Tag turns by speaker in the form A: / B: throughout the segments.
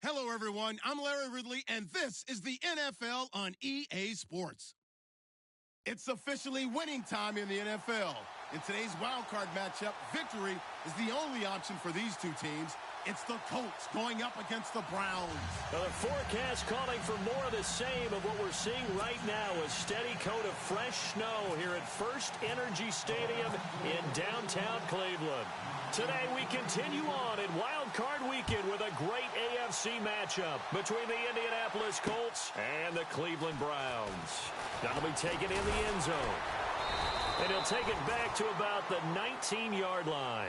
A: Hello, everyone. I'm Larry Ridley, and this is the NFL on EA Sports. It's officially winning time in the NFL. In today's wildcard matchup, victory is the only option for these two teams. It's the Colts going up against the Browns.
B: Well, the forecast calling for more of the same of what we're seeing right now. A steady coat of fresh snow here at First Energy Stadium in downtown Cleveland. Today we continue on in Wild Card Weekend with a great AFC matchup between the Indianapolis Colts and the Cleveland Browns. That'll be taken in the end zone. And he'll take it back to about the 19-yard line.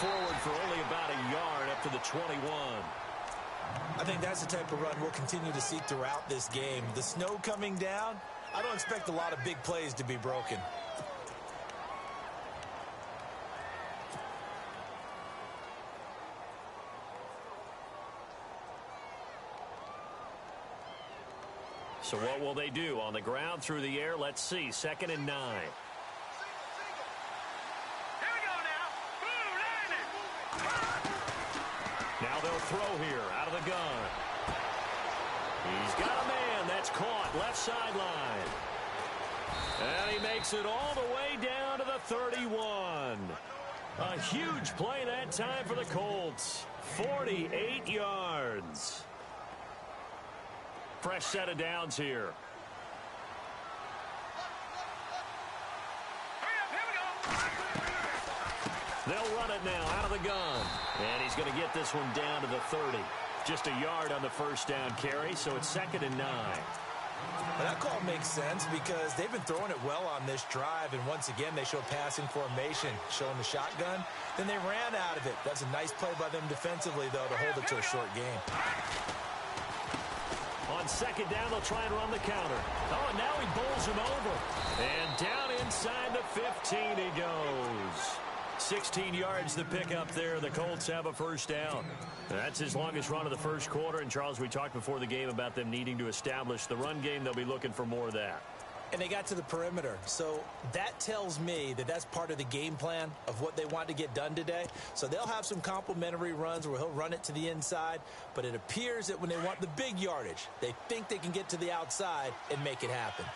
B: Forward for only about a yard up to the 21.
C: I think that's the type of run we'll continue to see throughout this game. The snow coming down, I don't expect a lot of big plays to be broken.
B: So what will they do? On the ground, through the air, let's see. 2nd and 9. Now they'll throw here out of the gun. He's got a man that's caught left sideline. And he makes it all the way down to the 31. A huge play that time for the Colts. 48 yards. Fresh set of downs here. They'll run it now out of the gun. And he's going to get this one down to the 30. Just a yard on the first down carry, so it's 2nd and 9.
C: Well, that call makes sense because they've been throwing it well on this drive, and once again they show passing formation, showing the shotgun. Then they ran out of it. That's a nice play by them defensively, though, to hold it to a short game.
B: On 2nd down, they'll try and run the counter. Oh, and now he bowls him over. And down inside the 15 he goes. 16 yards the pick up there. The Colts have a first down. That's his longest run of the first quarter. And, Charles, we talked before the game about them needing to establish the run game. They'll be looking for more of that.
C: And they got to the perimeter. So that tells me that that's part of the game plan of what they want to get done today. So they'll have some complimentary runs where he'll run it to the inside. But it appears that when they want the big yardage, they think they can get to the outside and make it happen.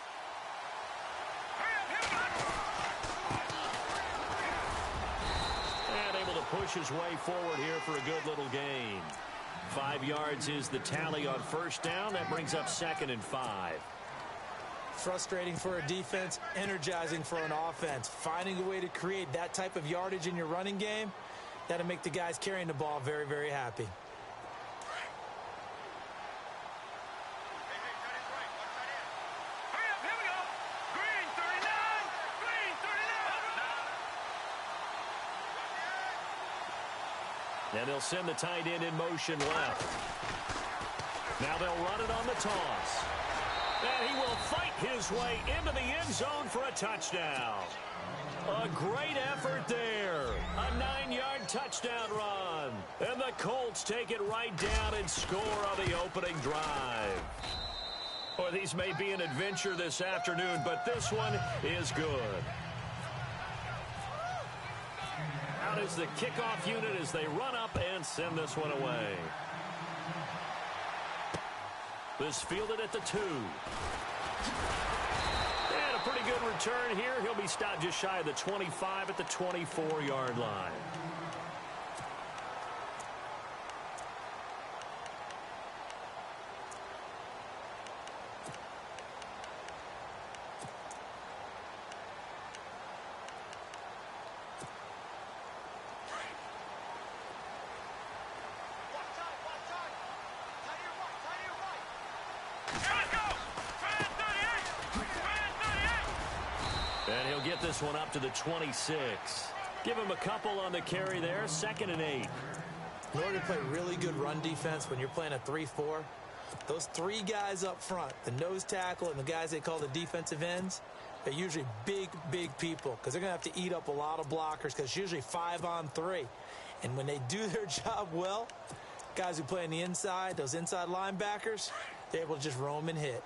B: Push his way forward here for a good little gain. 5 yards is the tally on first down. That brings up 2nd and 5.
C: Frustrating for a defense, energizing for an offense. Finding a way to create that type of yardage in your running game, that'll make the guys carrying the ball very, very happy.
B: And they'll send the tight end in motion left. Now they'll run it on the toss. And he will fight his way into the end zone for a touchdown. A great effort there. A 9-yard touchdown run. And the Colts take it right down and score on the opening drive. Well, these may be an adventure this afternoon, but this one is good. Out is the kickoff unit as they run up and send this one away. This fielded at the 2. And a pretty good return here. He'll be stopped just shy of the 25 at the 24-yard line. get this one up to the 26. Give him a couple on the carry there, 2nd and 8.
C: In order to play really good run defense when you're playing a 3-4, those 3 guys up front, the nose tackle and the guys they call the defensive ends, they're usually big, big people because they're going to have to eat up a lot of blockers because it's usually 5-on-3. And when they do their job well, guys who play on the inside, those inside linebackers, they're able to just roam and hit.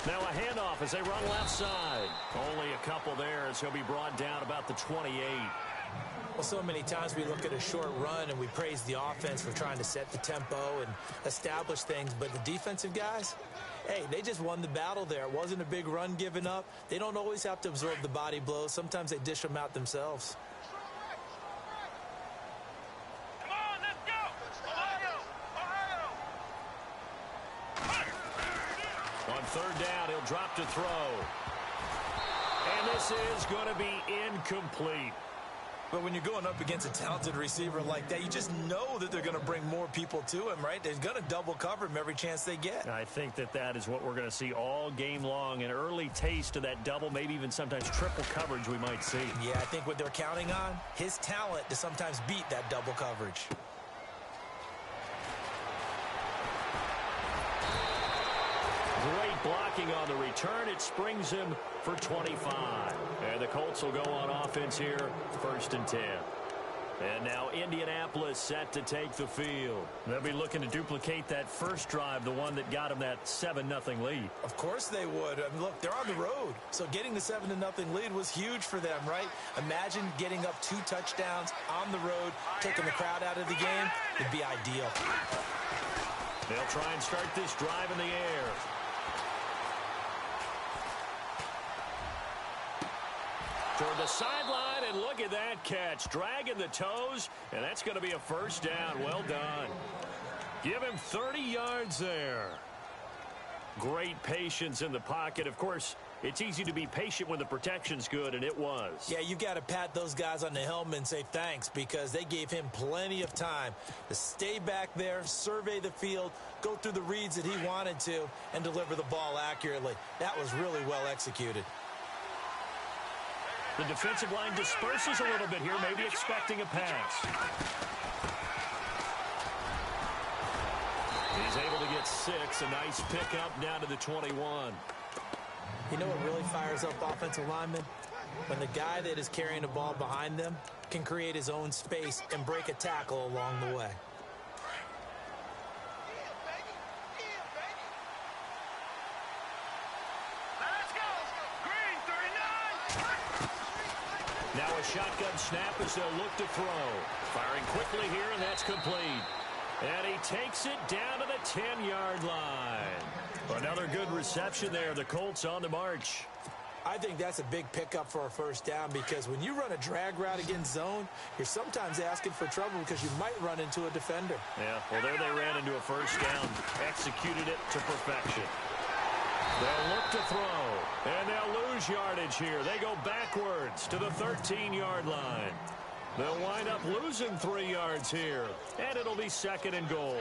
B: Now a handoff as they run left side. Only a couple there as he'll be brought down about the 28.
C: Well, so many times we look at a short run and we praise the offense for trying to set the tempo and establish things, but the defensive guys, hey, they just won the battle there. It wasn't a big run given up. They don't always have to absorb the body blows. Sometimes they dish them out themselves.
D: Come on, let's go! Ohio!
B: On 3rd down, he'll drop to throw. And this is going to be incomplete.
C: But when you're going up against a talented receiver like that, you just know that they're going to bring more people to him, right? They're going to double cover him every chance they get.
B: I think that is what we're going to see all game long. An early taste of that double, maybe even sometimes triple coverage we might see.
C: Yeah, I think what they're counting on, his talent to sometimes beat that double coverage.
B: Great blocking on the return. It springs him for 25. And the Colts will go on offense here, 1st and 10. And now Indianapolis set to take the field. They'll be looking to duplicate that first drive, the one that got them that 7-0 lead.
C: Of course they would. I mean, look, they're on the road. So getting the 7-0 lead was huge for them, right? Imagine getting up 2 touchdowns on the road, taking the crowd out of the game. It'd be ideal.
B: They'll try and start this drive in the air. Toward the sideline, and look at that catch. Dragging the toes, and that's going to be a 1st down. Well done. Give him 30 yards there. Great patience in the pocket. Of course, it's easy to be patient when the protection's good, and it was.
C: Yeah, you got to pat those guys on the helmet and say thanks because they gave him plenty of time to stay back there, survey the field, go through the reads that he wanted to, and deliver the ball accurately. That was really well executed.
B: The defensive line disperses a little bit here, maybe expecting a pass. He's able to get 6. A nice pickup down to the 21.
C: You know what really fires up offensive linemen? When the guy that is carrying the ball behind them can create his own space and break a tackle along the way.
B: Now a shotgun snap as they'll look to throw. Firing quickly here, and that's complete. And he takes it down to the 10-yard line. Another good reception there. The Colts on the march.
C: I think that's a big pickup for a 1st down because when you run a drag route against zone, you're sometimes asking for trouble because you might run into a defender.
B: Yeah, well, there they ran into a 1st down. Executed it to perfection. They'll look to throw, and they'll lose yardage here. They go backwards to the 13-yard line. They'll wind up losing 3 yards here, and it'll be 2nd and goal.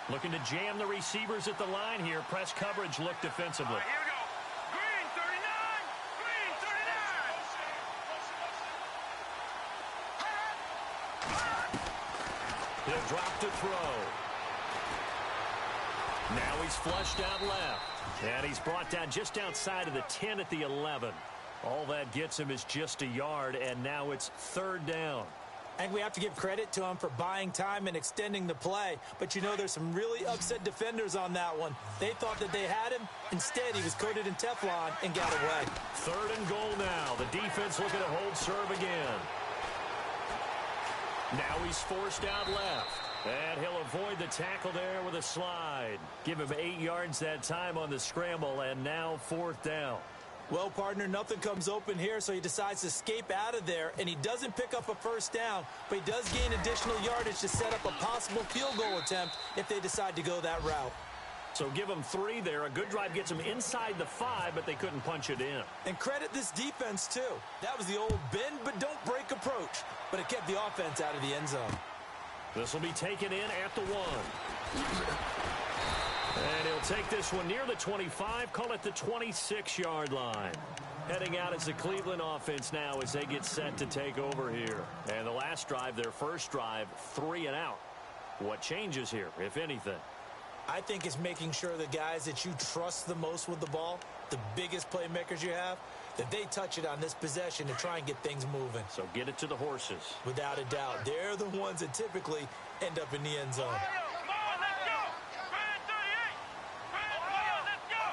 B: Looking to jam the receivers at the line here. Press coverage look defensively.
D: Here we go. Green 39! Green 39!
B: He'll drop to throw. Now he's flushed out left. And he's brought down just outside of the 10 at the 11. All that gets him is just a yard, and now it's 3rd down.
C: I think we have to give credit to him for buying time and extending the play. But, you know, there's some really upset defenders on that one. They thought that they had him. Instead, he was coated in Teflon and got away.
B: 3rd and goal now. The defense looking to hold serve again. Now he's forced out left. And he'll avoid the tackle there with a slide. Give him 8 yards that time on the scramble, and now 4th down.
C: Well, partner, nothing comes open here, so he decides to escape out of there, and he doesn't pick up a 1st down, but he does gain additional yardage to set up a possible field goal attempt if they decide to go that route.
B: So give them 3 there. A good drive gets them inside the 5, but they couldn't punch it in.
C: And credit this defense, too. That was the old bend but don't break approach, but it kept the offense out of the end zone.
B: This will be taken in at the 1. And he'll take this one near the 25, call it the 26-yard line. Heading out as the Cleveland offense now as they get set to take over here. And the last drive, their first drive, 3 and out. What changes here, if anything?
C: I think it's making sure the guys that you trust the most with the ball, the biggest playmakers you have, that they touch it on this possession to try and get things moving.
B: So get it to the horses.
C: Without a doubt. They're the ones that typically end up in the end zone.
D: Come on, let's go. Brand 38. Brand, let's go.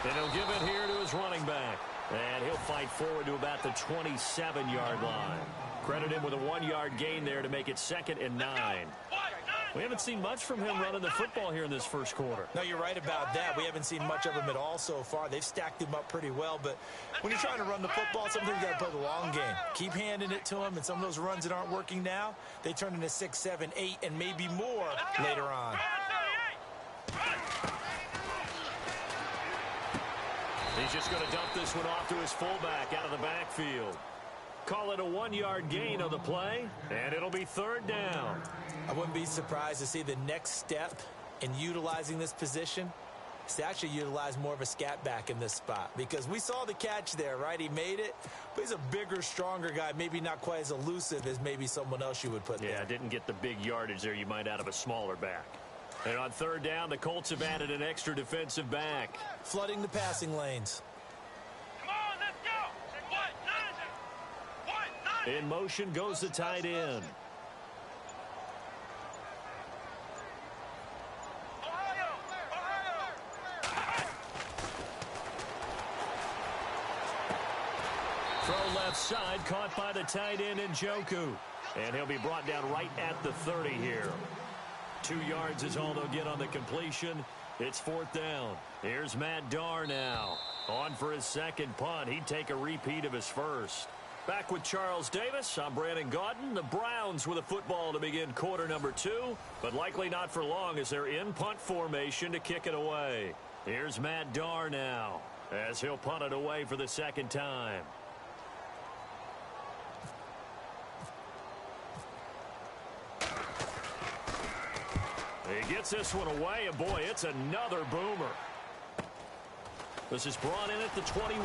B: And he'll give it here to his running back. And he'll fight forward to about the 27-yard line. Credit him with a 1-yard gain there to make it 2nd and 9. We haven't seen much from him running the football here in this first quarter.
C: No, you're right about that. We haven't seen much of him at all so far. They've stacked him up pretty well, but when you're trying to run the football, sometimes you got to play the long game. Keep handing it to him, and some of those runs that aren't working now, they turn into 6, 7, 8, and maybe more later on.
B: He's just going to dump this one off to his fullback out of the backfield. Call it a 1-yard gain on the play, and it'll be 3rd down.
C: I wouldn't be surprised to see the next step in utilizing this position is to actually utilize more of a scat back in this spot, because we saw the catch there, right? He made it, but he's a bigger, stronger guy, maybe not quite as elusive as maybe someone else you would put there.
B: Yeah, didn't get the big yardage there you might out of a smaller back. And on 3rd down, the Colts have added an extra defensive back.
C: Flooding the passing lanes.
D: Come on, let's go.
B: In motion goes the tight end. Throw left side, caught by the tight end Njoku. And he'll be brought down right at the 30 here. 2 yards is all they'll get on the completion. It's 4th down. Here's Matt Darr now. On for his second punt. He'd take a repeat of his first. Back with Charles Davis, I'm Brandon Gaudin. The Browns with a football to begin quarter number 2, but likely not for long as they're in punt formation to kick it away. Here's Matt Darr now as he'll punt it away for the 2nd time. He gets this one away, and boy, it's another boomer. This is brought in at the 21.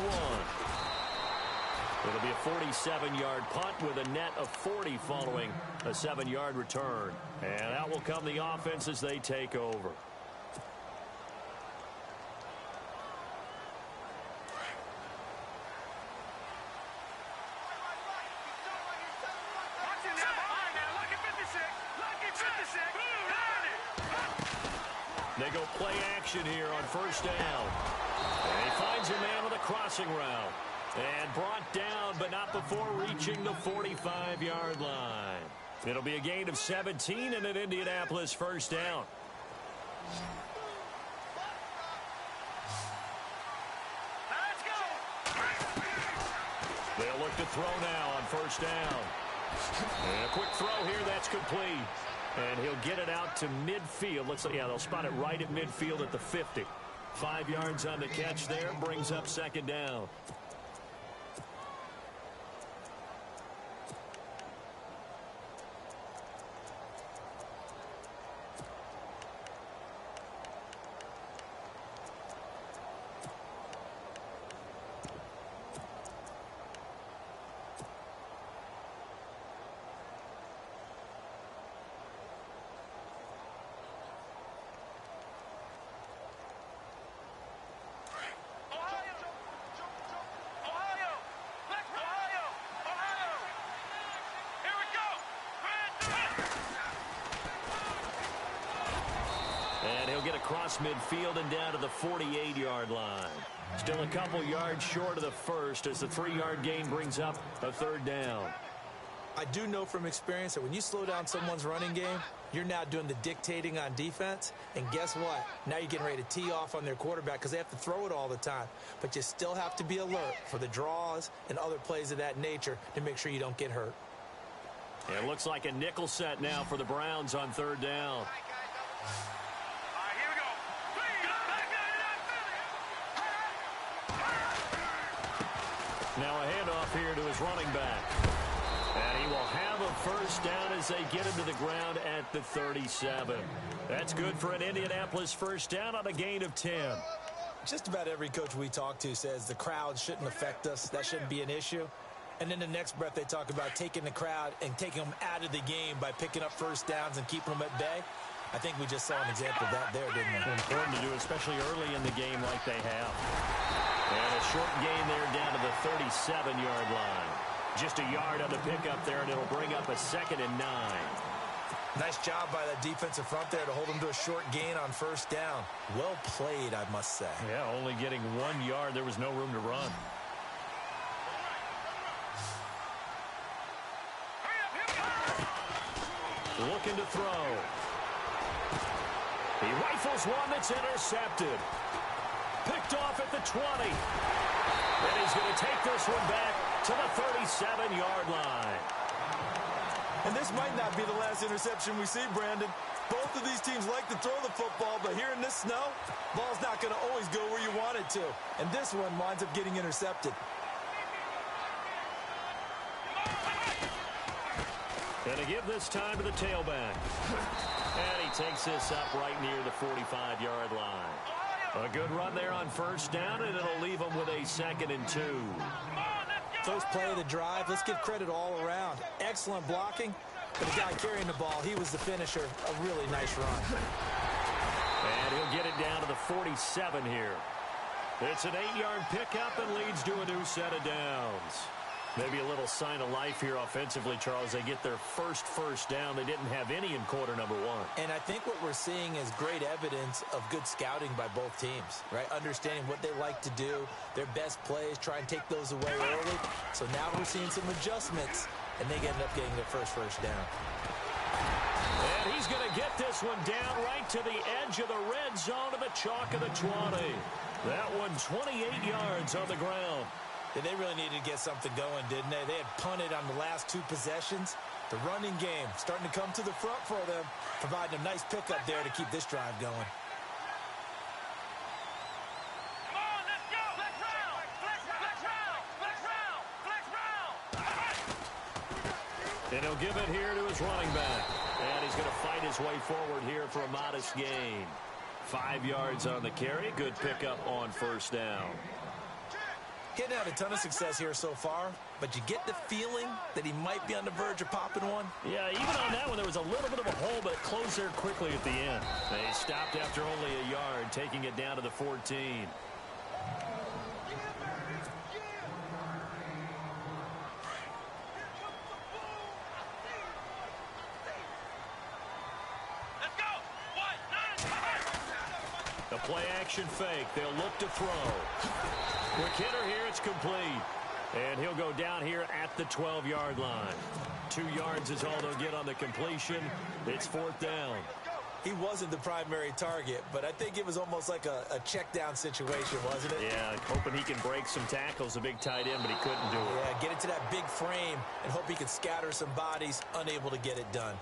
B: It'll be a 47-yard punt with a net of 40 following a 7-yard return. And out will come the offense as they take over. They go play action here on 1st down. And he finds a man with a crossing route. And brought down, but not before reaching the 45-yard line. It'll be a gain of 17 and an Indianapolis 1st down.
D: Let's go.
B: They'll look to throw now on 1st down. And a quick throw here, that's complete. And he'll get it out to midfield. Looks like, yeah, they'll spot it right at midfield at the 50. 5 yards on the catch there, brings up 2nd down. And he'll get across midfield and down to the 48-yard line. Still a couple yards short of the first as the 3-yard gain brings up a 3rd down.
C: I do know from experience that when you slow down someone's running game, you're now doing the dictating on defense. And guess what? Now you're getting ready to tee off on their quarterback because they have to throw it all the time. But you still have to be alert for the draws and other plays of that nature to make sure you don't get hurt.
B: It looks like a nickel set now for the Browns on third down.
D: All right, here we go.
B: Now a handoff here to his running back. And he will have a first down as they get him to the ground at the 37. That's good for an Indianapolis first down on a gain of 10.
C: Just about every coach we talk to says the crowd shouldn't affect us. That shouldn't be an issue. And then the next breath they talk about taking the crowd and taking them out of the game by picking up first downs and keeping them at bay. I think we just saw an example of that there, didn't we?
B: Important to do, especially early in the game like they have. And a short gain there down to the 37-yard line. Just a yard on the pickup there, and it'll bring up a 2nd and 9.
C: Nice job by that defensive front there to hold them to a short gain on first down. Well played, I must say.
B: Yeah, only getting 1 yard. There was no room to run. Looking to throw. He rifles one that's intercepted. Picked off at the 20. And he's going to take this one back to the 37-yard line.
C: And this might not be the last interception we see, Brandon. Both of these teams like to throw the football, but here in this snow, ball's not going to always go where you want it to. And this one winds up getting intercepted.
B: Going to give this time to the tailback. And he takes this up right near the 45-yard line. A good run there on first down, and it'll leave him with a 2nd and 2.
C: First play of the drive, let's give credit all around. Excellent blocking, but the guy carrying the ball, he was the finisher. A really nice run.
B: And he'll get it down to the 47 here. It's an 8-yard pickup and leads to a new set of downs. Maybe a little sign of life here offensively, Charles. They get their first down. They didn't have any in quarter number 1.
C: And I think what we're seeing is great evidence of good scouting by both teams, right? Understanding what they like to do, their best plays, try and take those away early. So now we're seeing some adjustments, and they end up getting their first down.
B: And he's going to get this one down right to the edge of the red zone of the chalk of the 20. That one 28 yards on the ground.
C: And they really needed to get something going, didn't they? They had punted on the last 2 possessions. The running game starting to come to the front for them, providing a nice pickup there to keep this drive going.
D: Come on, let's go. Flex round. Flex round. Flex round. Flex round.
B: And he'll give it here to his running back. And he's going to fight his way forward here for a modest gain. 5 yards on the carry. Good pickup on first down.
C: Getting had a ton of success here so far, but you get the feeling that he might be on the verge of popping one.
B: Yeah, even on that one, there was a little bit of a hole, but it closed there quickly at the end. They stopped after only a yard, taking it down to the 14.
D: Let's go.
B: The play action fake. They'll look to throw. Quick hitter here. It's complete. And he'll go down here at the 12-yard line. 2 yards is all they'll get on the completion. It's 4th down.
C: He wasn't the primary target, but I think it was almost like a check down situation, wasn't it?
B: Yeah, hoping he can break some tackles, a big tight end, but he couldn't do it.
C: Yeah, get into that big frame and hope he can scatter some bodies, unable to get it done.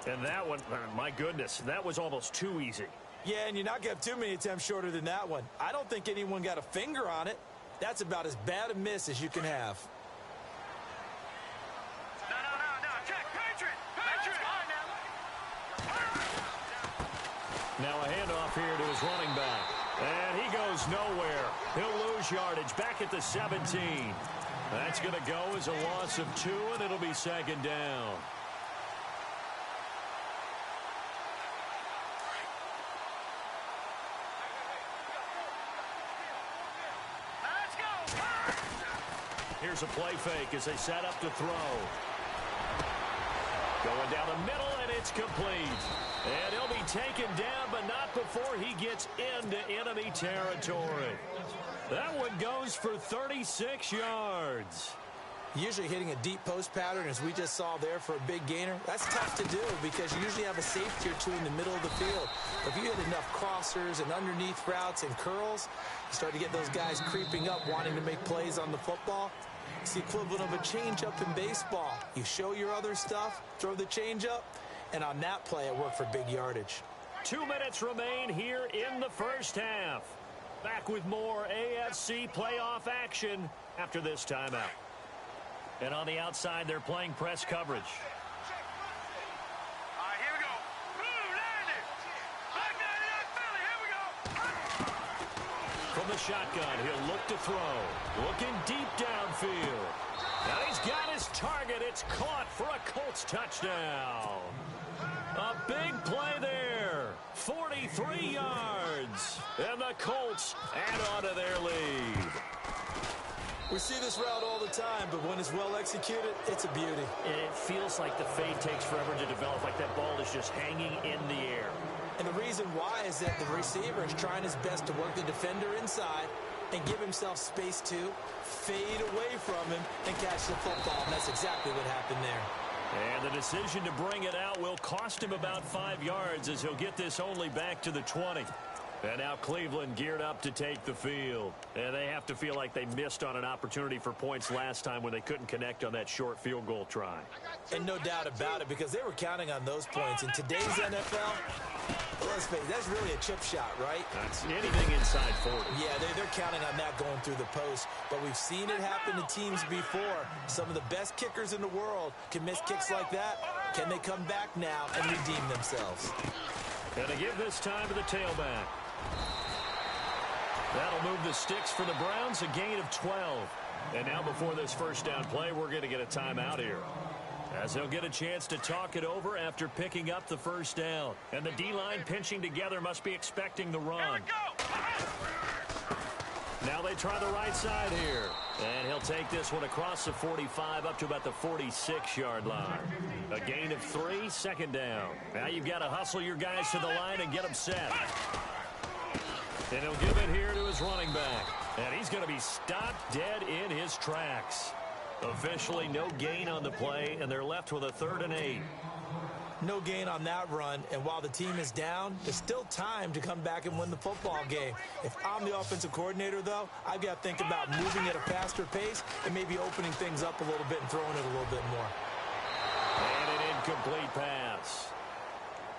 B: And that one, my goodness, that was almost too easy.
C: Yeah, and you're not going to have too many attempts shorter than that one. I don't think anyone got a finger on it. That's about as bad a miss as you can have.
D: No. Check. Patriot.
B: Now a handoff here to his running back. And he goes nowhere. He'll lose yardage back at the 17. That's going to go as a loss of 2, and it'll be 2nd down. Here's a play fake as they set up to throw. Going down the middle, and it's complete. And he'll be taken down, but not before he gets into enemy territory. That one goes for 36 yards.
C: Usually hitting a deep post pattern, as we just saw there for a big gainer, that's tough to do because you usually have a safety or two in the middle of the field. If you hit enough crossers and underneath routes and curls, you start to get those guys creeping up, wanting to make plays on the football. It's the equivalent of a changeup in baseball. You show your other stuff, throw the changeup, and on that play, it worked for big yardage.
B: 2 minutes remain here in the first half. Back with more AFC playoff action after this timeout. And on the outside, they're playing press coverage.
D: All right, here we go. Blue, landed. Black 99 Philly, here we go.
B: From the shotgun, he'll look to throw. Looking deep downfield. Now he's got his target. It's caught for a Colts touchdown. A big play there. 43 yards. And the Colts add on to their lead.
C: We see this route all the time, but when it's well executed, it's a beauty.
B: And it feels like the fade takes forever to develop, like that ball is just hanging in the air.
C: And the reason why is that the receiver is trying his best to work the defender inside and give himself space to fade away from him and catch the football. And that's exactly what happened there.
B: And the decision to bring it out will cost him about 5 yards as he'll get this only back to the 20. And now Cleveland geared up to take the field. And they have to feel like they missed on an opportunity for points last time when they couldn't connect on that short field goal try.
C: And no doubt about it, because they were counting on those points. In today's NFL, let's face it, that's really a chip shot, right?
B: That's anything inside 40.
C: Yeah, they're counting on that going through the post. But we've seen it happen to teams before. Some of the best kickers in the world can miss kicks like that. Can they come back now and redeem themselves?
B: And they give this time to the tailback. That'll move the sticks for the Browns, a gain of 12. And now before this first down play, we're going to get a timeout here, as they'll get a chance to talk it over after picking up the first down. And the D-line pinching together must be expecting the run. Now they try the right side here. And he'll take this one across the 45 up to about the 46-yard line. A gain of 3, second down. Now you've got to hustle your guys to the line and get them set. And he'll give it here to his running back. And he's going to be stopped dead in his tracks. Officially no gain on the play, and they're left with a 3rd and 8.
C: No gain on that run, and while the team is down, there's still time to come back and win the football game. If I'm the offensive coordinator, though, I've got to think about moving at a faster pace and maybe opening things up a little bit and throwing it a little bit more.
B: And an incomplete pass.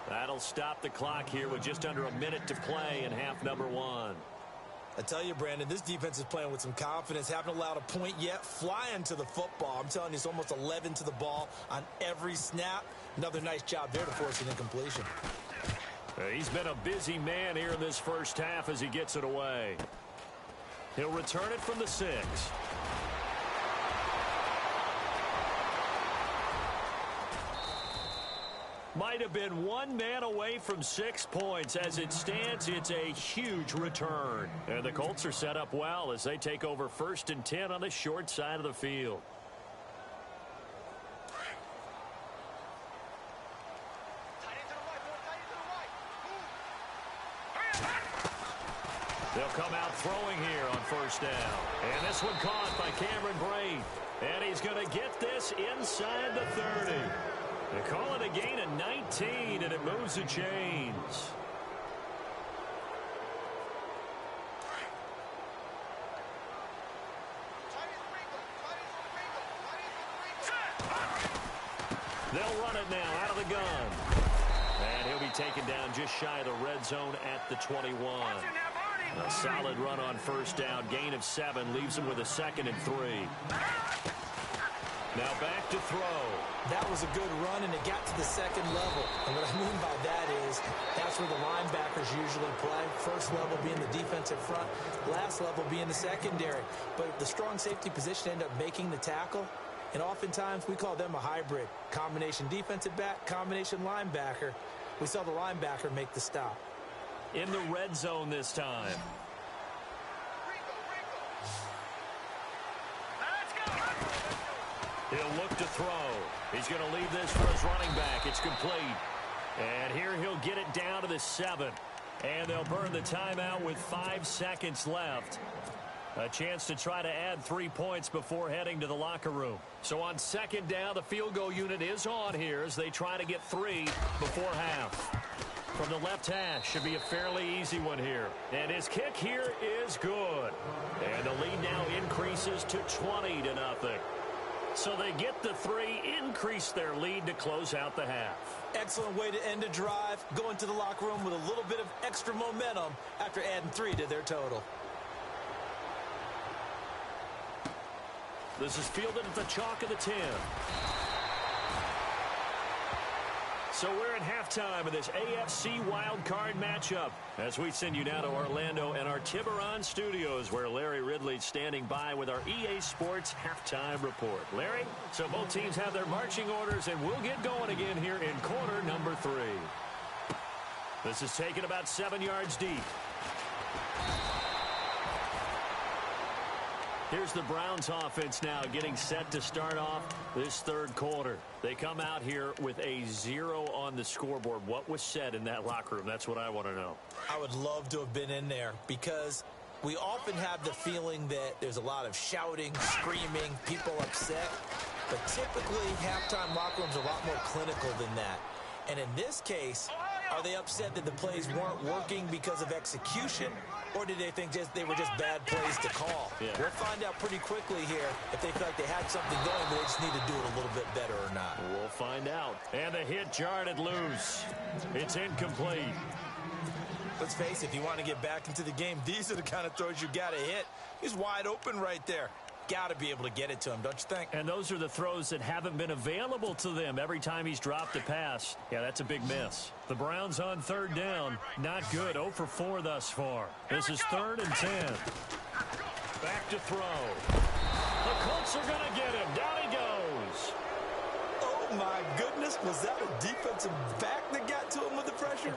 B: That'll stop the clock here with just under a minute to play in half number 1.
C: I tell you, Brandon, this defense is playing with some confidence. Haven't allowed a point yet. Flying to the football. I'm telling you, it's almost 11 to the ball on every snap. Another nice job there to force an incompletion.
B: He's been a busy man here in this first half as he gets it away. He'll return it from the 6. Might have been one man away from 6 points. As it stands, it's a huge return. And the Colts are set up well as they take over 1st and 10 on the short side of the field. They'll come out throwing here on 1st down. And this one caught by Cameron Brate. And he's going to get this inside the 30. They call it a gain of 19, and it moves the chains. They'll run it now out of the gun. And he'll be taken down just shy of the red zone at the 21. A solid run on 1st down. Gain of 7 leaves him with a 2nd and 3. Now back to throw.
C: That was a good run, and it got to the 2nd level. And what I mean by that is that's where the linebackers usually play. 1st level being the defensive front, last level being the secondary. But the strong safety position ended up making the tackle, and oftentimes we call them a hybrid. Combination defensive back, combination linebacker. We saw the linebacker make the stop.
B: In the red zone this time. He'll look to throw. He's going to leave this for his running back. It's complete. And here he'll get it down to the 7. And they'll burn the timeout with 5 seconds left. A chance to try to add 3 points before heading to the locker room. So on 2nd down, the field goal unit is on here as they try to get 3 before half. From the left hash, should be a fairly easy one here. And his kick here is good. And the lead now increases to 20-0. So they get the 3, increase their lead to close out the half.
C: Excellent way to end a drive, going to the locker room with a little bit of extra momentum after adding 3 to their total.
B: This is fielded at the chalk of the 10. So we're at halftime of this AFC wildcard matchup as we send you now to Orlando and our Tiburon studios where Larry Ridley's standing by with our EA Sports halftime report. Larry, so both teams have their marching orders and we'll get going again here in quarter number 3. This is taken about 7 yards deep. Here's the Browns offense now getting set to start off this third quarter. They come out here with a 0 on the scoreboard. What was said in that locker room? That's what I want to know.
C: I would love to have been in there because we often have the feeling that there's a lot of shouting, screaming, people upset. But typically, halftime locker rooms are a lot more clinical than that. And in this case, are they upset that the plays weren't working because of execution? Or did they think they were just bad plays to call?
B: Yeah.
C: We'll find out pretty quickly here if they feel like they had something going, but they just need to do it a little bit better or not.
B: We'll find out. And the hit jarred loose. It's incomplete.
C: Let's face it, if you want to get back into the game, these are the kind of throws you got to hit. He's wide open right there. Got to be able to get it to him, don't you think?
B: And those are the throws that haven't been available to them every time he's dropped a pass. Yeah, that's a big miss. The Browns on third down. Not good. 0 for 4 thus far. This is 3rd and 10. Back to throw. The Colts are going to get him. Down he goes.
C: Oh, my goodness. Was that a defensive back that got to him with the pressure?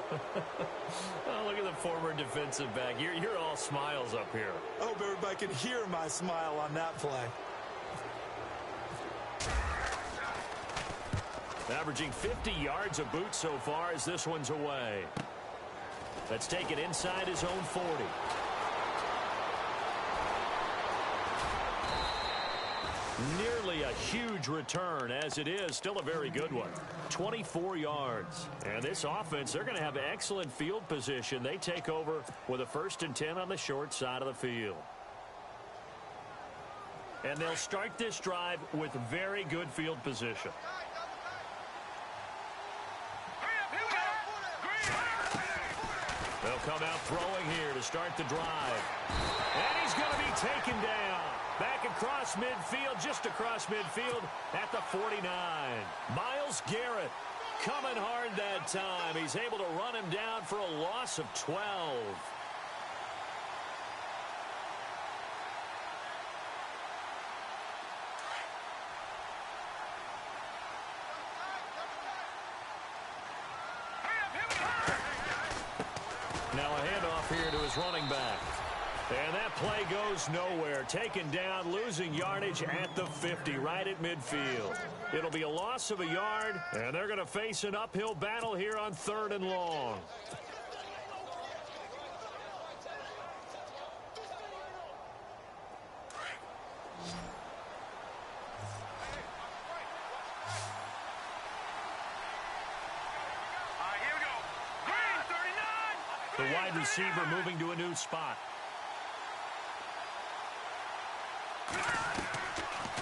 B: Oh, look at the former defensive back. You're all smiles up here.
C: I hope everybody can hear my smile on that play.
B: Averaging 50 yards a boot so far as this one's away. Let's take it inside his own 40. Nearly a huge return, as it is still a very good one. 24 yards. And this offense, they're going to have excellent field position. They take over with a 1st and 10 on the short side of the field. And they'll start this drive with very good field position. They'll come out throwing here to start the drive. And he's going to be taken down. Back across midfield, just across midfield at the 49. Myles Garrett coming hard that time. He's able to run him down for a loss of 12. Now a handoff here to his running back. And that play goes nowhere. Taken down, losing yardage at the 50, right at midfield. It'll be a loss of a yard, and they're going to face an uphill battle here on 3rd and long.
D: Here we go. Green, 39.
B: The wide receiver moving to a new spot.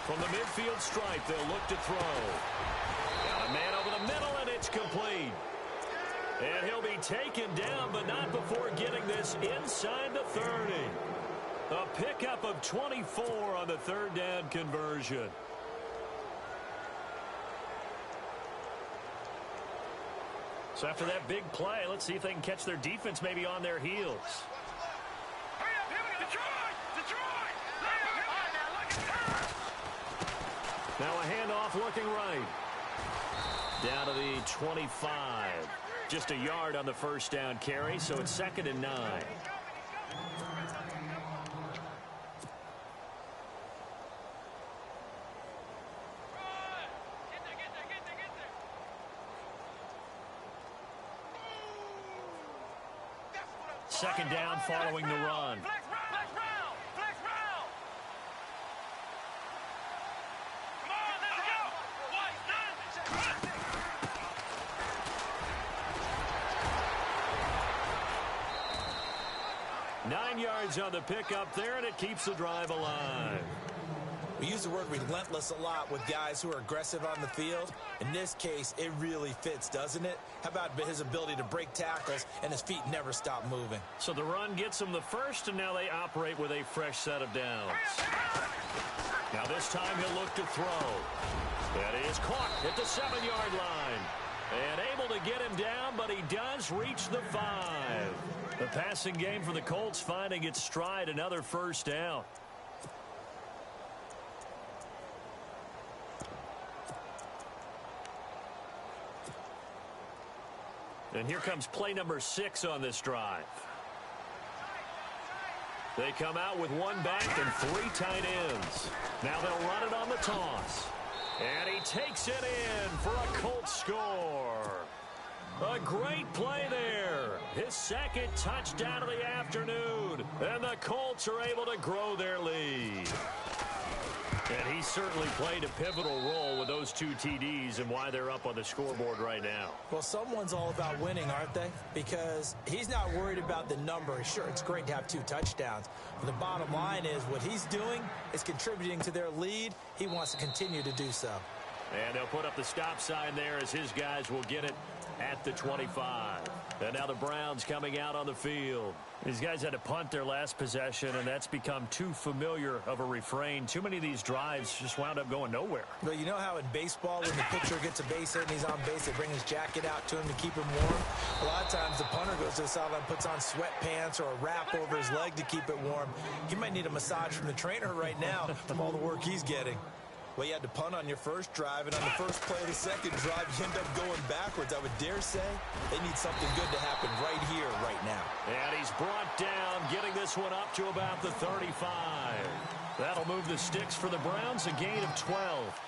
B: From the midfield stripe, they'll look to throw. Got a man over the middle, and it's complete. And he'll be taken down, but not before getting this inside the 30. A pickup of 24 on the 3rd down conversion. So after that big play, let's see if they can catch their defense maybe on their heels. Now a handoff looking right. Down to the 25. Just a yard on the 1st down carry, so it's 2nd and 9. Second down following the run. 9 yards on the pickup there, and it keeps the drive alive.
C: We use the word relentless a lot with guys who are aggressive on the field. In this case, it really fits, doesn't it? How about his ability to break tackles and his feet never stop moving?
B: So the run gets him the first, and now they operate with a fresh set of downs. Now this time he'll look to throw. That is caught at the 7-yard line. And able to get him down, but he does reach the 5. The passing game for the Colts finding its stride, another first down. And here comes play number 6 on this drive. They come out with 1 back and 3 tight ends. Now they'll run it on the toss. And he takes it in for a Colt score. A great play there. His second touchdown of the afternoon. And the Colts are able to grow their lead. And he certainly played a pivotal role with those 2 TDs and why they're up on the scoreboard right now.
C: Well, someone's all about winning, aren't they? Because he's not worried about the number. Sure, it's great to have 2 touchdowns. But the bottom line is what he's doing is contributing to their lead. He wants to continue to do so.
B: And they'll put up the stop sign there as his guys will get it at the 25. And now the Browns coming out on the field. These guys had to punt their last possession, and that's become too familiar of a refrain. Too many of these drives just wound up going nowhere.
C: Well, you know how in baseball when the pitcher gets a base hit and he's on base, they bring his jacket out to him to keep him warm? A lot of times the punter goes to the sideline, puts on sweatpants or a wrap over his leg to keep it warm. He might need a massage from the trainer right now from all the work he's getting. Well, you had to punt on your first drive, and on the first play of the second drive, you end up going backwards. I would dare say they need something good to happen right here, right now.
B: And he's brought down, getting this one up to about the 35. That'll move the sticks for the Browns, a gain of 12.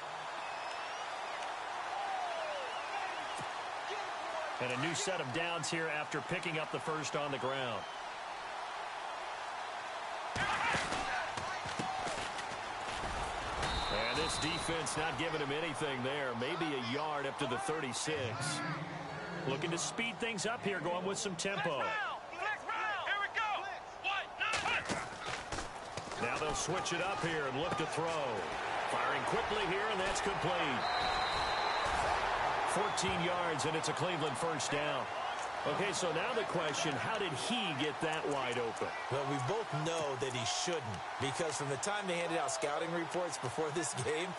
B: And a new set of downs here after picking up the first on the ground. And this defense not giving him anything there. Maybe a yard up to the 36. Looking to speed things up here, going with some tempo. Now they'll switch it up here and look to throw. Firing quickly here, and that's complete. 14 yards, and it's a Cleveland first down. Okay, so now the question, how did he get that wide open?
C: Well, we both know that he shouldn't, because from the time they handed out scouting reports before this game,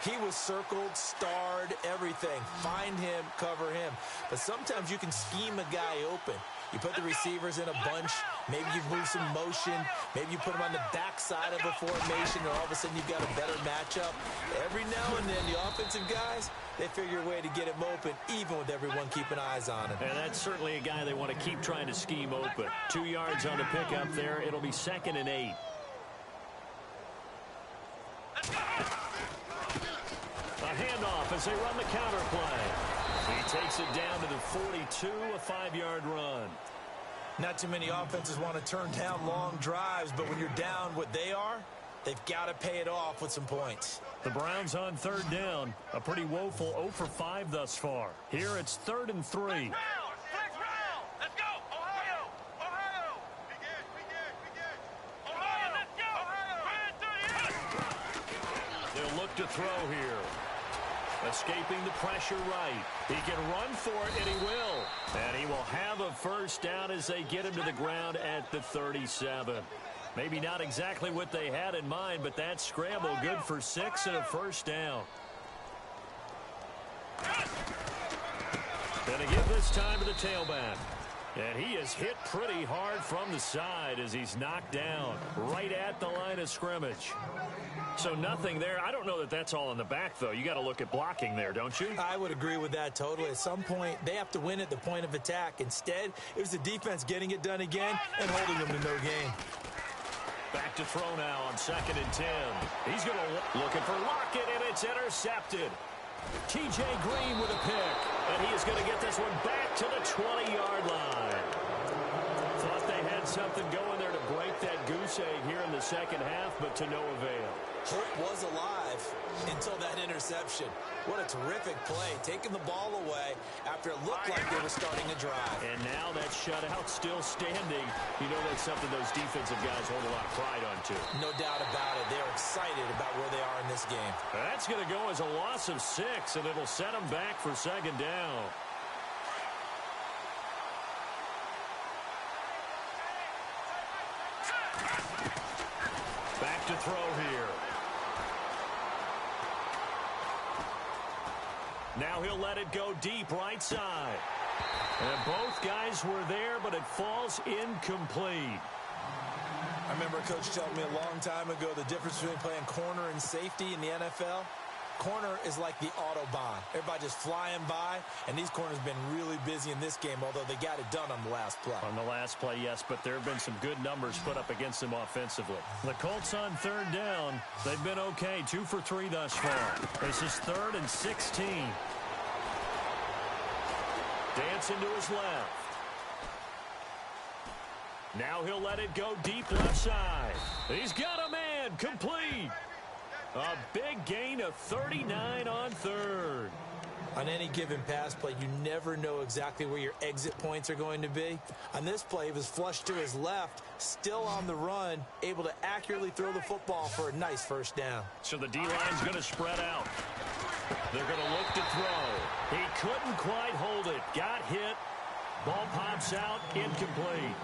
C: he was circled, starred, everything. Find him, cover him. But sometimes you can scheme a guy open. You put the receivers in a bunch. Maybe you move some motion. Maybe you put them on the backside of a formation, and all of a sudden you've got a better matchup. Every now and then, the offensive guys, they figure a way to get him open, even with everyone keeping eyes on him.
B: And that's certainly a guy they want to keep trying to scheme open. 2 yards on the pickup there. It'll be 2nd and 8. A handoff as they run the counter play. He takes it down to the 42, a 5-yard run.
C: Not too many offenses want to turn down long drives, but when you're down what they are, they've got to pay it off with some points.
B: The Browns on 3rd down. A pretty woeful 0 for 5 thus far. Here it's 3rd and 3.
D: Let's go! Ohio! Ohio! We good. Ohio, let's go!
B: They'll look to throw here. Escaping the pressure right. He can run for it, and he will. And he will have a first down as they get him to the ground at the 37. Maybe not exactly what they had in mind, but that scramble good for 6 and a first down. Going to give this time to the tailback. And he is hit pretty hard from the side as he's knocked down right at the line of scrimmage. So nothing there. I don't know that that's all in the back, though. You got to look at blocking there, don't you?
C: I would agree with that totally. At some point, they have to win at the point of attack. Instead, it was the defense getting it done again and holding them to no gain.
B: Back to throw now on 2nd and 10. He's going to looking for Lockett, and it's intercepted. T.J. Green with a pick, and he is going to get this one back to the 20-yard line. Thought they had something going there to break that goose egg here in the second half, but to no avail.
C: Hope was alive until that interception. What a terrific play, taking the ball away after it looked like they were starting a drive.
B: And now that shutout still standing. You know that's something those defensive guys hold a lot of pride on, too.
C: No doubt about it. They're excited about where they are in this game.
B: That's going to go as a loss of 6, and it'll set them back for second down. Back to throw here. Now he'll let it go deep right side. And both guys were there, but it falls incomplete.
C: I remember a coach telling me a long time ago the difference between playing corner and safety in the NFL. Corner is like the Autobahn. Everybody just flying by, and these corners have been really busy in this game, although they got it done on the last play.
B: On the last play, yes, but there have been some good numbers put up against them offensively. The Colts on third down. They've been okay, 2 for 3 thus far. This is 3rd and 16. Dancing to his left. Now he'll let it go deep left side. He's got a man, complete. A big gain of 39 on third.
C: On any given pass play, you never know exactly where your exit points are going to be. On this play, he was flushed to his left, still on the run, able to accurately throw the football for a nice first down.
B: So the D-line's going to spread out. They're going to look to throw. He couldn't quite hold it. Got hit. Ball pops out, incomplete.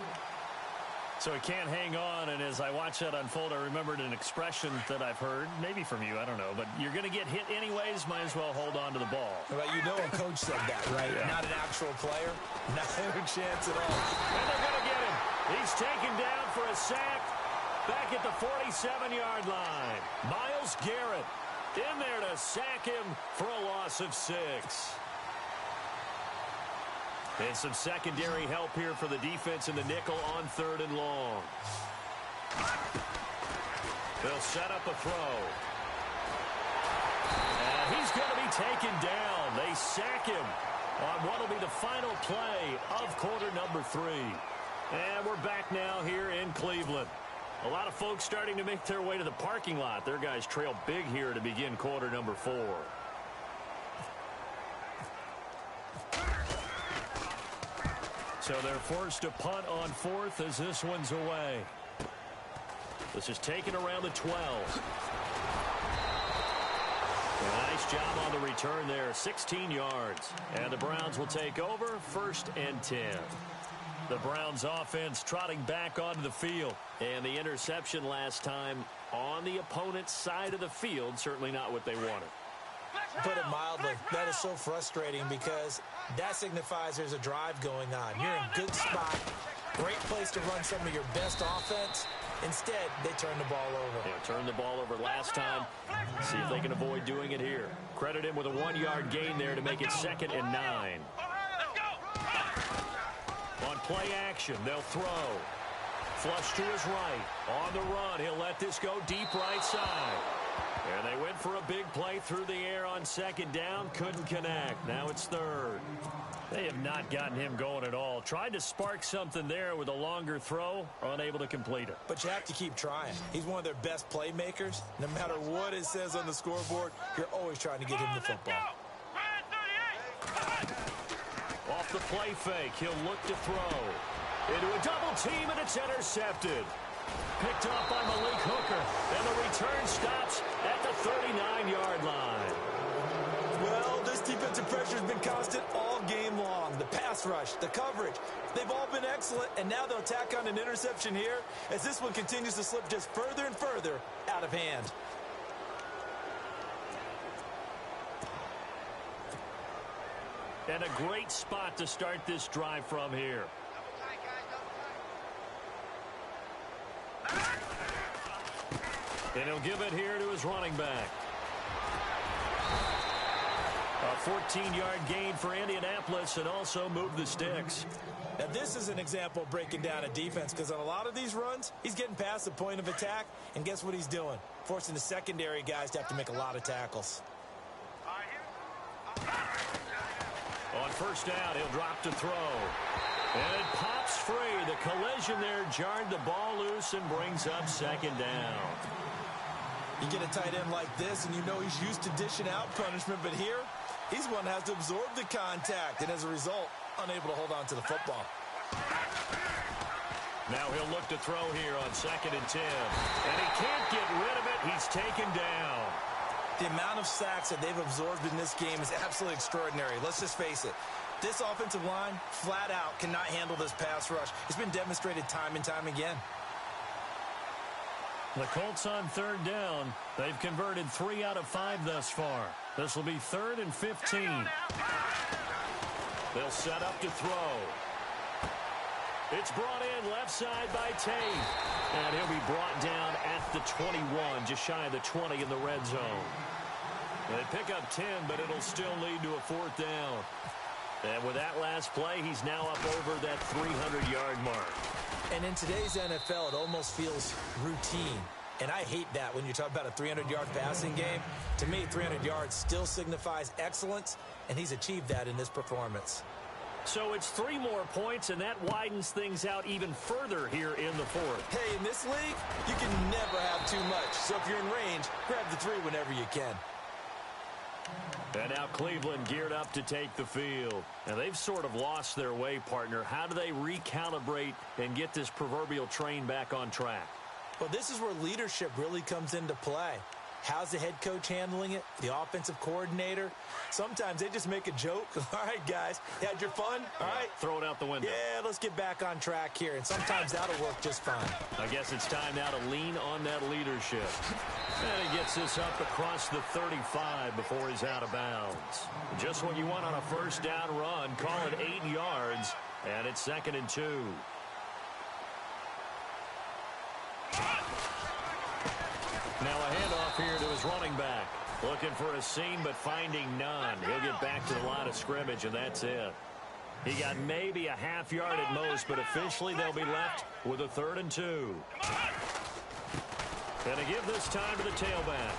B: So he can't hang on, and as I watch that unfold, I remembered an expression that I've heard, maybe from you, I don't know, but you're going to get hit anyways, might as well hold on to the ball.
C: Well, you know a coach said that, right?
B: Yeah.
C: Not an actual player. Not a chance at all.
B: And they're going to get him. He's taken down for a sack back at the 47-yard line. Myles Garrett in there to sack him for a loss of 6. And some secondary help here for the defense in the nickel on 3rd and long. They'll set up a throw. And he's going to be taken down. They sack him on what will be the final play of quarter number 3. And we're back now here in Cleveland. A lot of folks starting to make their way to the parking lot. Their guys trail big here to begin quarter number 4. So they're forced to punt on 4th as this one's away. This is taken around the 12. Nice job on the return there, 16 yards. And the Browns will take over, 1st and 10. The Browns offense trotting back onto the field. And the interception last time on the opponent's side of the field, certainly not what they wanted.
C: Put it mildly, that is so frustrating because that signifies there's a drive going on. You're in good spot, great place to run some of your best offense. Instead, they turn the ball over.
B: Yeah, turned the ball over last time. See if they can avoid doing it here. Credit him with a 1-yard gain there to make it 2nd and 9. On play action, they'll throw. Flush to his right. On the run, he'll let this go deep right side. And they went for a big play through the air on 2nd down. Couldn't connect. Now it's 3rd. They have not gotten him going at all. Tried to spark something there with a longer throw. Unable to complete it.
C: But you have to keep trying. He's one of their best playmakers. No matter what it says on the scoreboard, you're always trying to get him the football.
B: Off the play fake, he'll look to throw. Into a double team, and it's intercepted. Picked up by Malik Hooker, and the return stops at the 39-yard line.
C: Well, this defensive pressure has been constant all game long. The pass rush, the coverage, they've all been excellent, and now they'll tack on an interception here as this one continues to slip just further and further out of hand.
B: And a great spot to start this drive from here. And he'll give it here to his running back. A 14-yard gain for Indianapolis and also move the sticks.
C: Now, this is an example of breaking down a defense because on a lot of these runs, he's getting past the point of attack, and guess what he's doing? Forcing the secondary guys to have to make a lot of tackles.
B: On 1st down, he'll drop to throw. And it pops free. The collision there jarred the ball loose and brings up 2nd down.
C: You get a tight end like this, and you know he's used to dishing out punishment, but here, he's one that has to absorb the contact, and as a result, unable to hold on to the football.
B: Now he'll look to throw here on 2nd and 10. And he can't get rid of it. He's taken down.
C: The amount of sacks that they've absorbed in this game is absolutely extraordinary. Let's just face it. This offensive line, flat out, cannot handle this pass rush. It's been demonstrated time and time again.
B: The Colts on 3rd down. They've converted 3 out of 5 thus far. This will be 3rd and 15. They'll set up to throw. It's brought in left side by Tate. And he'll be brought down at the 21, just shy of the 20 in the red zone. They pick up 10, but it'll still lead to a 4th down. And with that last play, he's now up over that 300-yard mark.
C: And in today's NFL, it almost feels routine. And I hate that when you talk about a 300-yard passing game. To me, 300 yards still signifies excellence, and he's achieved that in this performance.
B: So it's 3 more points, and that widens things out even further here in the 4th.
C: Hey, in this league, you can never have too much. So if you're in range, grab the 3 whenever you can.
B: And now Cleveland geared up to take the field. And they've sort of lost their way, partner. How do they recalibrate and get this proverbial train back on track?
C: Well, this is where leadership really comes into play. How's the head coach handling it? The offensive coordinator? Sometimes they just make a joke. All right, guys, you had your fun? All right.
B: Throw it out the window.
C: Yeah, let's get back on track here. And sometimes that'll work just fine.
B: I guess it's time now to lean on that leadership. And he gets this up across the 35 before he's out of bounds. Just what you want on a 1st down run. Call it 8 yards. And it's 2nd and 2. Now a handoff here to his running back. Looking for a seam, but finding none. He'll get back to the line of scrimmage, and that's it. He got maybe a half yard at most, but officially they'll be left with a 3rd and 2. And to give this time to the tailback.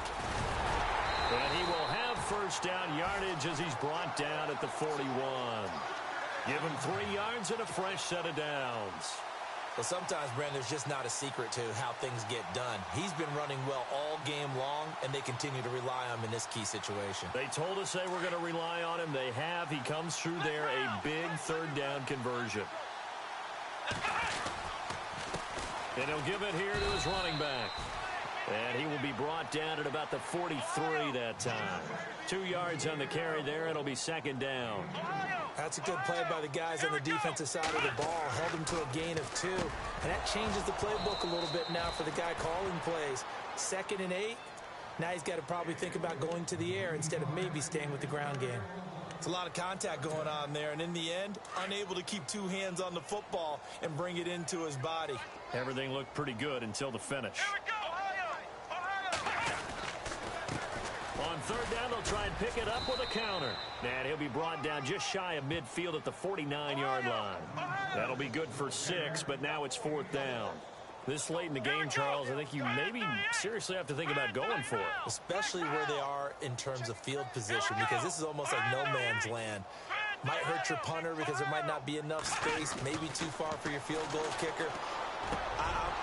B: And he will have 1st down yardage as he's brought down at the 41. Give him 3 yards and a fresh set of downs.
C: Well, sometimes, Brandon, there's just not a secret to how things get done. He's been running well all game long, and they continue to rely on him in this key situation.
B: They told us they were going to rely on him. They have. He comes through there, a big 3rd down conversion. And he'll give it here to his running back. And he will be brought down at about the 43 that time. 2 yards on the carry there. It'll be 2nd down.
C: That's a good play by the guys on the defensive side of the ball. Held him to a gain of 2. And that changes the playbook a little bit now for the guy calling plays. 2nd and 8. Now he's got to probably think about going to the air instead of maybe staying with the ground game. It's a lot of contact going on there. And in the end, unable to keep 2 hands on the football and bring it into his body.
B: Everything looked pretty good until the finish.
D: Here we go,
B: On 3rd down, they'll try and pick it up with a counter. And he'll be brought down just shy of midfield at the 49-yard line. That'll be good for 6, but now it's 4th down. This late in the game, Charles, I think you maybe seriously have to think about going for it.
C: Especially where they are in terms of field position, because this is almost like no man's land. Might hurt your punter because there might not be enough space, maybe too far for your field goal kicker.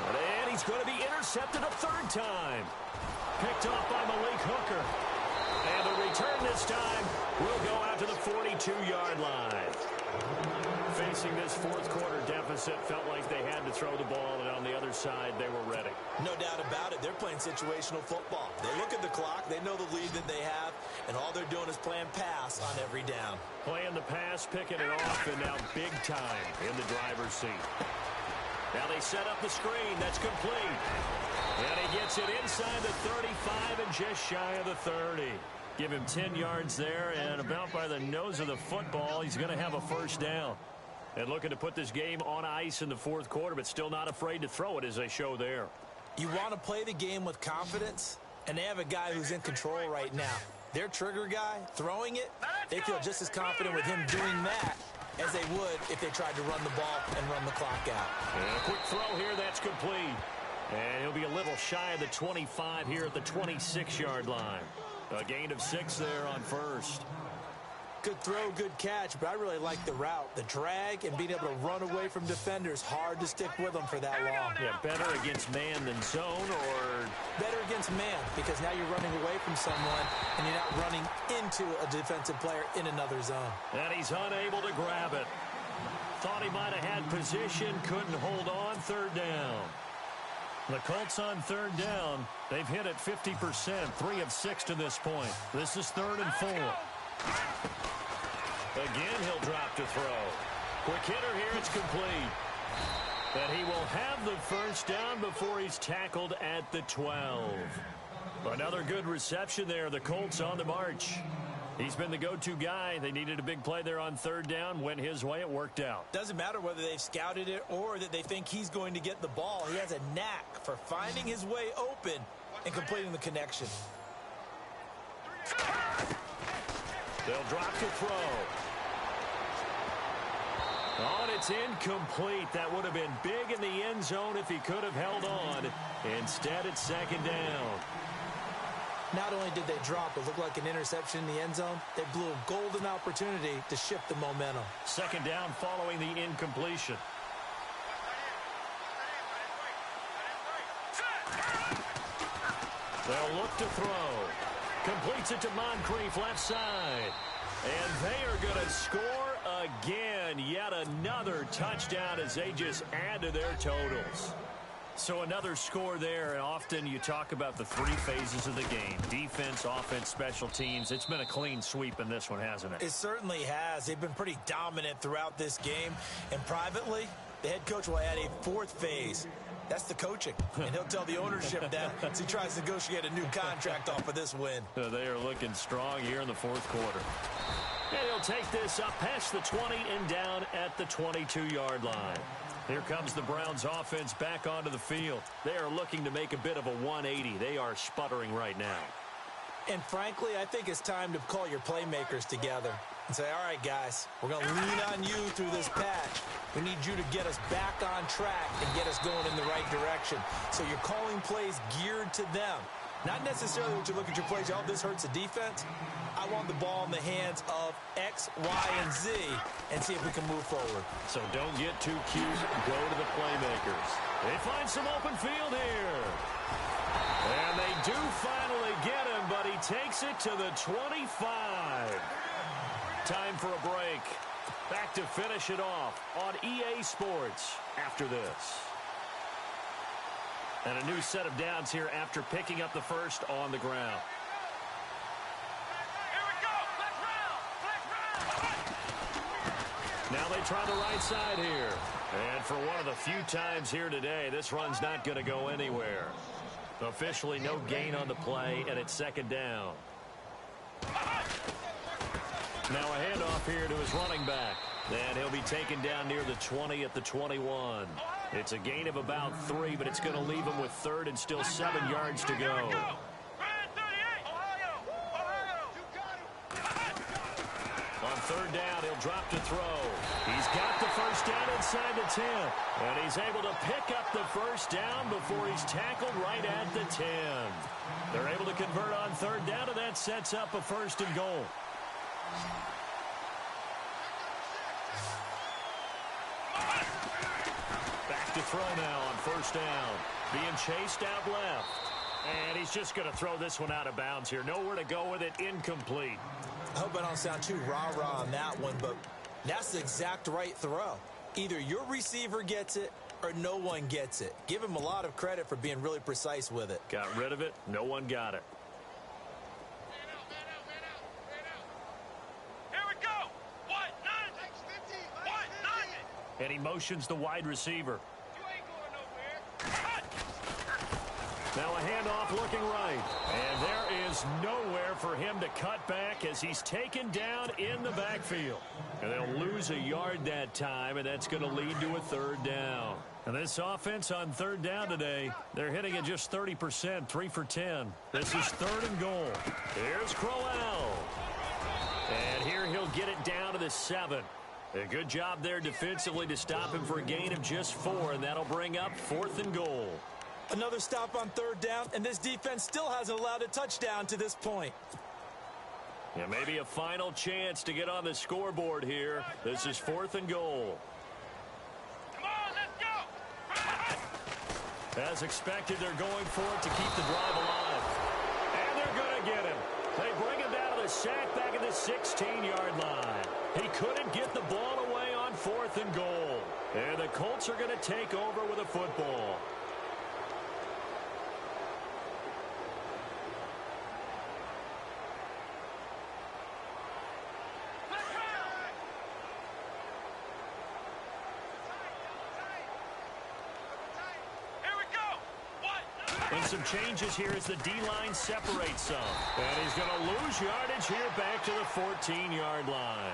B: And he's going to be intercepted a 3rd time. Picked off by Malik Hooker. And the return this time will go out to the 42-yard line. Facing this 4th quarter deficit, felt like they had to throw the ball, and on the other side, they were ready.
C: No doubt about it. They're playing situational football. They look at the clock. They know the lead that they have, and all they're doing is playing pass on every down.
B: Playing the pass, picking it off, and now big time in the driver's seat. Now they set up the screen. That's complete. And he gets it inside the 35 and just shy of the 30. Give him 10 yards there, and about by the nose of the football, he's going to have a 1st down. And looking to put this game on ice in the 4th quarter, but still not afraid to throw it as they show there.
C: You want to play the game with confidence, and they have a guy who's in control right now. Their trigger guy, throwing it, they feel just as confident with him doing that as they would if they tried to run the ball and run the clock out.
B: And a quick throw here, that's complete. And he'll be a little shy of the 25 here at the 26-yard line. A gain of 6 there on 1st.
C: Good throw, good catch, but I really like the route. The drag and being able to run away from defenders, hard to stick with them for that long.
B: Yeah, better against man than zone, or
C: better against man, because now you're running away from someone and you're not running into a defensive player in another zone.
B: And he's unable to grab it. Thought he might have had position, couldn't hold on. Third down. The Colts on third down. They've hit it 50%, 3 of 6 to this point. This is 3rd and 4. Again, he'll drop to throw. Quick hitter here, it's complete. And he will have the first down before he's tackled at the 12. Another good reception there. The Colts on the march. He's been the go-to guy. They needed a big play there on third down. Went his way. It worked out.
C: Doesn't matter whether they've scouted it or that they think he's going to get the ball. He has a knack for finding his way open and completing the connection.
B: They'll drop to throw. Oh, and it's incomplete. That would have been big in the end zone if he could have held on. Instead, it's second down.
C: Not only did they drop, it looked like an interception in the end zone, they blew a golden opportunity to shift the momentum.
B: Second down following the incompletion. They'll look to throw. Completes it to Moncrief, left side. And they are going to score again. Yet another touchdown as they just add to their totals. So another score there, and often you talk about the 3 phases of the game. Defense, offense, special teams. It's been a clean sweep in this one, hasn't it?
C: It certainly has. They've been pretty dominant throughout this game. And privately, the head coach will add a 4th phase. That's the coaching. And he'll tell the ownership that as he tries to negotiate a new contract off of this win.
B: They are looking strong here in the 4th quarter. And he'll take this up past the 20 and down at the 22-yard line. Here comes the Browns offense back onto the field. They are looking to make a bit of a 180. They are sputtering right now.
C: And frankly, I think it's time to call your playmakers together and say, all right, guys, we're going to lean on you through this patch. We need you to get us back on track and get us going in the right direction. So you're calling plays geared to them. Not necessarily what you look at your plays, oh, this hurts the defense. I want the ball in the hands of X, Y, and Z and see if we can move forward.
B: So don't get too cute. Go to the playmakers. They find some open field here. And they do finally get him, but he takes it to the 25. Time for a break. Back to finish it off on EA Sports after this. And a new set of downs here after picking up the first on the ground. Now they try the right side here. And for one of the few times here today, this run's not going to go anywhere. Officially no gain on the play, and it's second down. Now a handoff here to his running back. And he'll be taken down near the 20 at the 21. It's a gain of about 3, but it's going to leave him with 3rd and still 7 yards to go. On third down, he'll drop to throw. He's got the first down inside the 10. And he's able to pick up the first down before he's tackled right at the 10. They're able to convert on third down, and that sets up a 1st and goal. Back to throw now on first down. Being chased out left. And he's just going to throw this one out of bounds here. Nowhere to go with it. Incomplete.
C: I hope I don't sound too rah-rah on that one, but that's the exact right throw. Either your receiver gets it or no one gets it. Give him a lot of credit for being really precise with it.
B: Got rid of it. No one got it.
D: Here we go. What? None. What? None.
B: And he motions the wide receiver.
D: You ain't going nowhere.
B: Now a handoff looking right. And there is nowhere for him to cut back as he's taken down in the backfield. And they'll lose a yard that time, and that's going to lead to a 3rd down. And this offense on 3rd down today, they're hitting at just 30%, 3 for 10. This is 3rd and goal. Here's Crowell. And here he'll get it down to the 7. A good job there defensively to stop him for a gain of just 4, and that'll bring up 4th and goal.
C: Another stop on 3rd down, and this defense still hasn't allowed a touchdown to this point.
B: Yeah, maybe a final chance to get on the scoreboard here. This is 4th and goal.
D: Come on, let's go.
B: As expected, they're going for it to keep the drive alive. And they're going to get him. They bring him down to the sack back at the 16-yard line. He couldn't get the ball away on 4th and goal. And the Colts are going to take over with a football. And some changes here as the D-line separates some. And he's going to lose yardage here back to the 14-yard line.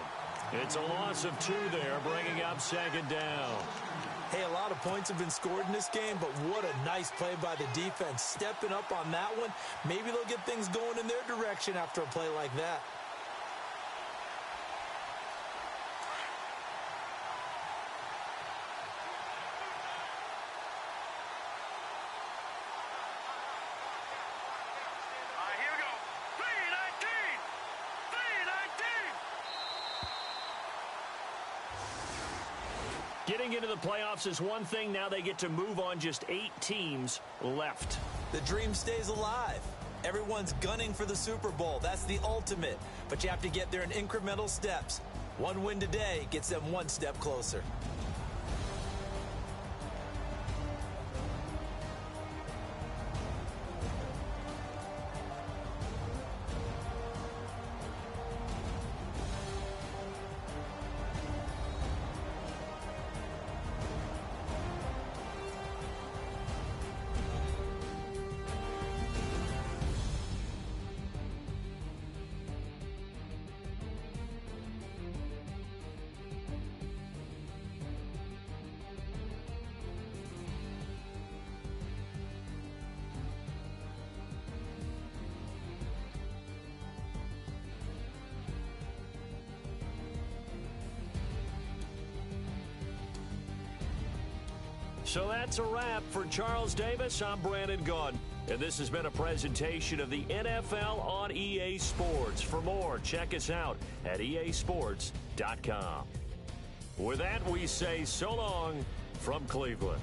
B: It's a loss of 2 there, bringing up 2nd down.
C: Hey, a lot of points have been scored in this game, but what a nice play by the defense. Stepping up on that one, maybe they'll get things going in their direction after a play like that.
B: Getting into the playoffs is one thing. Now they get to move on. Just 8 teams left.
C: The dream stays alive. Everyone's gunning for the Super Bowl. That's the ultimate. But you have to get there in incremental steps. One win today gets them one step closer.
B: So that's a wrap for Charles Davis. I'm Brandon Gaudin, and this has been a presentation of the NFL on EA Sports. For more, check us out at easports.com. With that, we say so long from Cleveland.